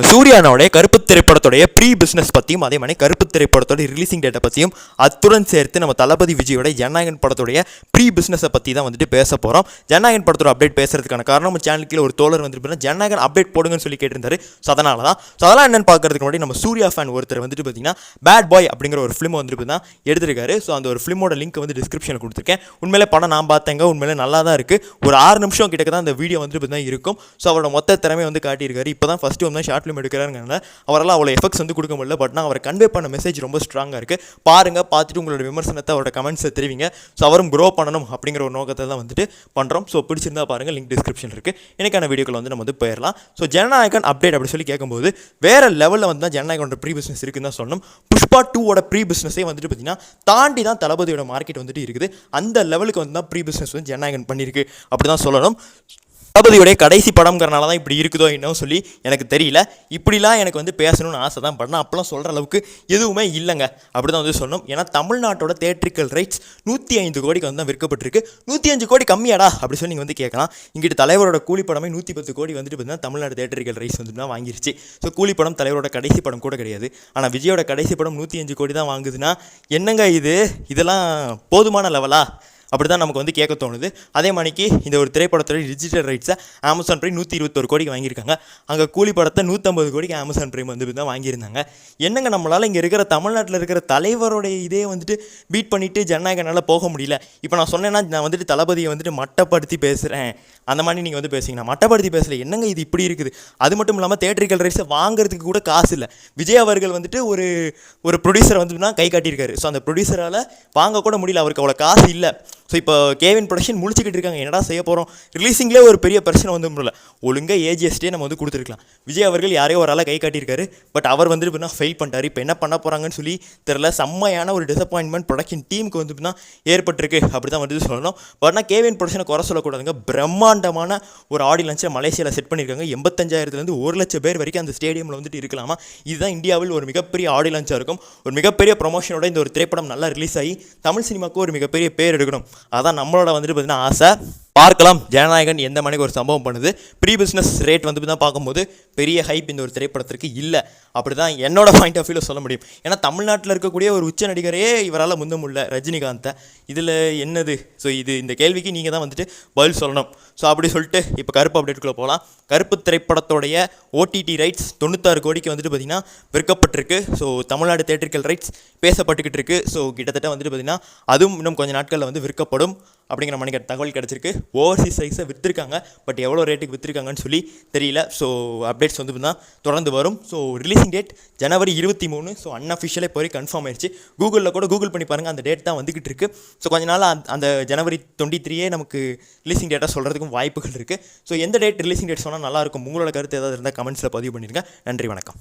சூர்யானோடைய கருப்பு திரைப்படத்துடைய pre business பற்றியும் அதே மாதிரி கருப்பு திரைப்படத்தோட ரிலீசிங் டேட்டை பற்றியும் அத்துடன் சேர்த்து நம்ம தளபதி விஜயோட ஜனநாயகன் படத்துடைய ப்ரீ பிஸ்னஸை பற்றி தான் வந்துட்டு பேச போகிறோம். ஜனநாயகன் படத்தோட அப்டேட் பேசுறதுக்கான காரணம் நம்ம சேனலுக்கு ஒரு தோழர் வந்துட்டு ஜனநாயகன் அப்டேட் போடுங்கன்னு சொல்லி கேட்டிருந்தாரு. ஸோ அதனால தான் அதெல்லாம் என்னென்னு பார்க்கறதுக்கு முன்னாடி நம்ம சூர்யா ஃபேன் ஒருத்தர் வந்துட்டு பார்த்தீங்கன்னா பேட் பாய் அப்படிங்கிற ஒரு ஃபிலிம் வந்துட்டு தான் எடுத்திருக்காரு. ஸோ அந்த ஒரு ஃபிலிமோட லிங்க் வந்து டிஸ்கிரிப்ஷனில் கொடுத்துருக்கேன். உண்மையிலே படம் நான் பார்த்தேங்க, உண்மையிலே நல்லா தான் இருக்குது. ஒரு 6 நிமிஷம் கிட்டக்க தான் அந்த வீடியோ வந்துட்டு தான் இருக்கும். ஸோ அவரோட மொத்த திறமை வந்து காட்டியிருக்காரு. இப்போ தான் ஃபஸ்ட்டு வந்து ஷார்ட் ஃபிலிம் எடுக்கிறாருங்க, அவரெல்லாம் அவ்வளோ எஃபெக்ட்ஸ் வந்து கொடுக்க முடியல. பட் நான் அவரை கன்வே பண்ண மெசேஜ் ரொம்ப ஸ்ட்ராங்காக இருக்குது. பாருங்கள், பார்த்துட்டு உங்களோட விமர்சனத்தை அவரோட கமெண்ட்ஸை தெரிவிங்க. ஸோ அவரும் க்ரோ பண்ணணும் அப்படிங்கிற ஒரு நோக்கத்தை தான் வந்துட்டு பண்ணுறோம். ஸோ பிடிச்சிருந்தா பாருங்கள், லிங்க் டிஸ்கிரிப்ஷன் இருக்குது. எனக்கான வீடியோக்கள் வந்து நம்ம வந்து போயிடலாம். ஸோ ஜனநாயகன் அப்டேட் அப்படி சொல்லி கேட்கும்போது வேறு லெவலில் வந்து தான் ஜனநாயகனோட ப்ரீ பிஸ்னஸ் இருக்குன்னு தான் சொல்லணும். புஷ்பா 2 ப்ரீ பிஸ்னஸே வந்துட்டு பார்த்தீங்கன்னா தாண்டி தான் தளபதியோட மார்க்கெட் வந்துட்டு இருக்குது. அந்த லெவலுக்கு வந்து தான் ப்ரீ பிஸ்னஸ் வந்து ஜனநாயகன் பண்ணியிருக்கு அப்படி தான் சொல்லணும். தளபதியோடைய கடைசி படம்ங்கிறனால தான் இப்படி இருக்குதோ இன்னும் சொல்லி எனக்கு தெரியல. இப்படிலாம் எனக்கு வந்து பேசணும்னு ஆசை தான், பட் நான் அப்பெல்லாம் சொல்கிற அளவுக்கு எதுவுமே இல்லைங்க அப்படி தான் வந்து சொல்லணும். ஏன்னா தமிழ்நாட்டோட தேட்ரிக்கல் ரைட்ஸ் 105 கோடிக்கு வந்து தான் விற்கப்பட்டிருக்கு. 105 கோடி கம்மியாடா அப்படி சொல்லி நீங்கள் வந்து கேட்கலாம். இங்கிட்டு தலைவரோட கூலி படமே 110 கோடி வந்துட்டு பார்த்தீங்கன்னா தமிழ்நாடு தேட்ரிக்கல் ரைட்ஸ் வந்து தான் வாங்கிருச்சு. ஸோ கூலி படம் தலைவரோட கடைசி படம் கூட கிடையாது. ஆனால் விஜயோட கடைசி படம் 105 கோடி தான் வாங்குதுன்னா என்னங்க இதெல்லாம் போதுமான லெவலா அப்படி தான் நமக்கு வந்து கேட்க தோணுது. அதே மாதிரிக்கு இந்த ஒரு திரைப்படத்தோட டிஜிட்டல் ரைட்ஸை அமேசான் பிரைம் 121 கோடிக்கு வாங்கியிருக்காங்க. அங்கே கூலி படத்தை 150 கோடிக்கு அமேசான் பிரைம் வந்து தான் வாங்கியிருந்தாங்க. என்னங்க நம்மளால் இங்கே இருக்கிற தமிழ்நாட்டில் இருக்கிற தலைவருடைய இதே வந்துட்டு பீட் பண்ணிவிட்டு ஜனநாயகனால் போக முடியல. இப்போ நான் சொன்னேன்னா நான் வந்துட்டு தளபதியை வந்துட்டு மட்டப்படுத்தி பேசுகிறேன் அந்த மாதிரி நீங்கள் வந்து பேசுங்கன்னா மட்டப்படுத்தி பேசலை. என்னங்க இது இப்படி இருக்குது. அது மட்டும் இல்லாமல் தேட்டரிக்கல் ரைட்ஸை வாங்குறதுக்கு கூட காசு இல்லை. விஜய் அவர்கள் வந்துட்டு ஒரு ப்ரொடியூசரை வந்துட்டு தான் கை காட்டியிருக்காரு. ஸோ அந்த ப்ரொடியூசரால் வாங்கக்கூட முடியல, அவருக்கு அவ்வளோ காசு இல்லை. ஸோ இப்போ கேவின் ப்ரொடக்ஷன் முடிச்சுக்கிட்டு இருக்காங்க, என்னடா செய்ய போகிறோம். ரிலீஸிங்லேயே ஒரு பெரிய பிரச்சனை வந்து முடியல. ஒழுங்காக ஏஜிஎஸ்டே நம்ம வந்து கொடுத்துருக்கலாம். விஜய் அவர்கள் யாரையோ ஒரு ஆளாக கை காட்டியிருக்காரு. பட் அவர் வந்துட்டு இப்போ ஃபெயில் பண்ணிட்டார். இப்போ என்ன பண்ண போகிறாங்கன்னு சொல்லி தெரில. செம்மையான ஒரு டிசப்பாயின்மெண்ட் ப்ரொடக்ஷன் டீமுக்கு வந்து ஏற்பட்டிருக்கு அப்படி தான் வந்து சொல்லணும். பட் ஆனால் கேவின் ப்ரொடக்ஷனை குறை சொல்லக்கூடாதுங்க. பிரம்மாண்டமான ஒரு ஆடி லான்ச்சை மலேசியாவில் செட் பண்ணியிருக்காங்க. 85,000 1 லட்சம் பேர் வரைக்கும் அந்த ஸ்டேடியமில் வந்துட்டு இருக்கலாமா. இதுதான் இந்தியாவில் ஒரு மிகப்பெரிய ஆடி லான்ச்சாக இருக்கும். ஒரு மிகப்பெரிய ப்ரொமோஷனோட இந்த ஒரு திரைப்படம் நல்லா ரிலீஸ் ஆகி தமிழ் சினிமாவுக்கு ஒரு மிகப்பெரிய பேர் எடுக்கணும். அதான் நம்மளோட வந்துட்டு பார்த்தீங்கன்னா ஆசை. பார்க்கலாம் ஜனநாயகன் எந்த மணிக்கு ஒரு சம்பவம் பண்ணுது. ப்ரீ பிஸ்னஸ் ரேட் வந்து தான் பார்க்கும்போது பெரிய ஹைப் இந்த ஒரு திரைப்படத்திற்கு இல்லை அப்படி தான் என்னோட பாயிண்ட் ஆஃப் வியூவில் சொல்ல முடியும். ஏன்னா தமிழ்நாட்டில் இருக்கக்கூடிய ஒரு உச்ச நடிகரையே இவரால் முந்த முடியல, ரஜினிகாந்தை. இதில் என்னது? ஸோ இந்த கேள்விக்கு நீங்கள் தான் வந்துட்டு பதில் சொல்லணும். ஸோ அப்படி சொல்லிட்டு இப்போ கருப்பு அப்டேட்டுக்குள்ளே போகலாம். கருப்பு திரைப்படத்தோடைய ஓடிடி ரைட்ஸ் 96 கோடிக்கு வந்துட்டு பார்த்திங்கன்னா விற்கப்பட்டிருக்கு. ஸோ தமிழ்நாடு தேட்டரிக்கல் ரைட்ஸ் பேசப்பட்டுக்கிட்டு இருக்குது. ஸோ கிட்டத்தட்ட வந்துட்டு பார்த்திங்கன்னா அதுவும் இன்னும் கொஞ்சம் நாட்களில் வந்து விற்கப்படும் அப்படிங்கிற மணிக்கு தகவல் கிடச்சிருக்கு. ஓவர்சீஸ் ரைட்ஸை விற்றுருக்காங்க, பட் எவ்வளோ ரேட்டுக்கு விற்றுருக்காங்கன்னு சொல்லி தெரியல. ஸோ அப்டேட்ஸ் வந்து தான் தொடர்ந்து வரும். ஸோ ரிலீசிங் டேட் ஜனவரி 23. ஸோ அன்அஃபிஷியலாக இப்போ வரைக்கும் கன்ஃபார்ம் ஆயிடுச்சு. கூகுளில் கூட கூகுள் பண்ணி பாருங்கள், அந்த டேட் தான் வந்துக்கிட்டு இருக்குது. ஸோ கொஞ்ச நாள் அந்த ஜனவரி 23 நமக்கு ரிலீசிங் டேட்டாக சொல்கிறதுக்கும் வாய்ப்புகள் இருக்குது. ஸோ எந்த டேட் ரிலீசிங் டேட் சொன்னால் நல்லாயிருக்கும், உங்களோட கருத்து ஏதாவது இருந்தால் கமெண்ட்ஸில் பதிவு பண்ணிடுங்க. நன்றி, வணக்கம்.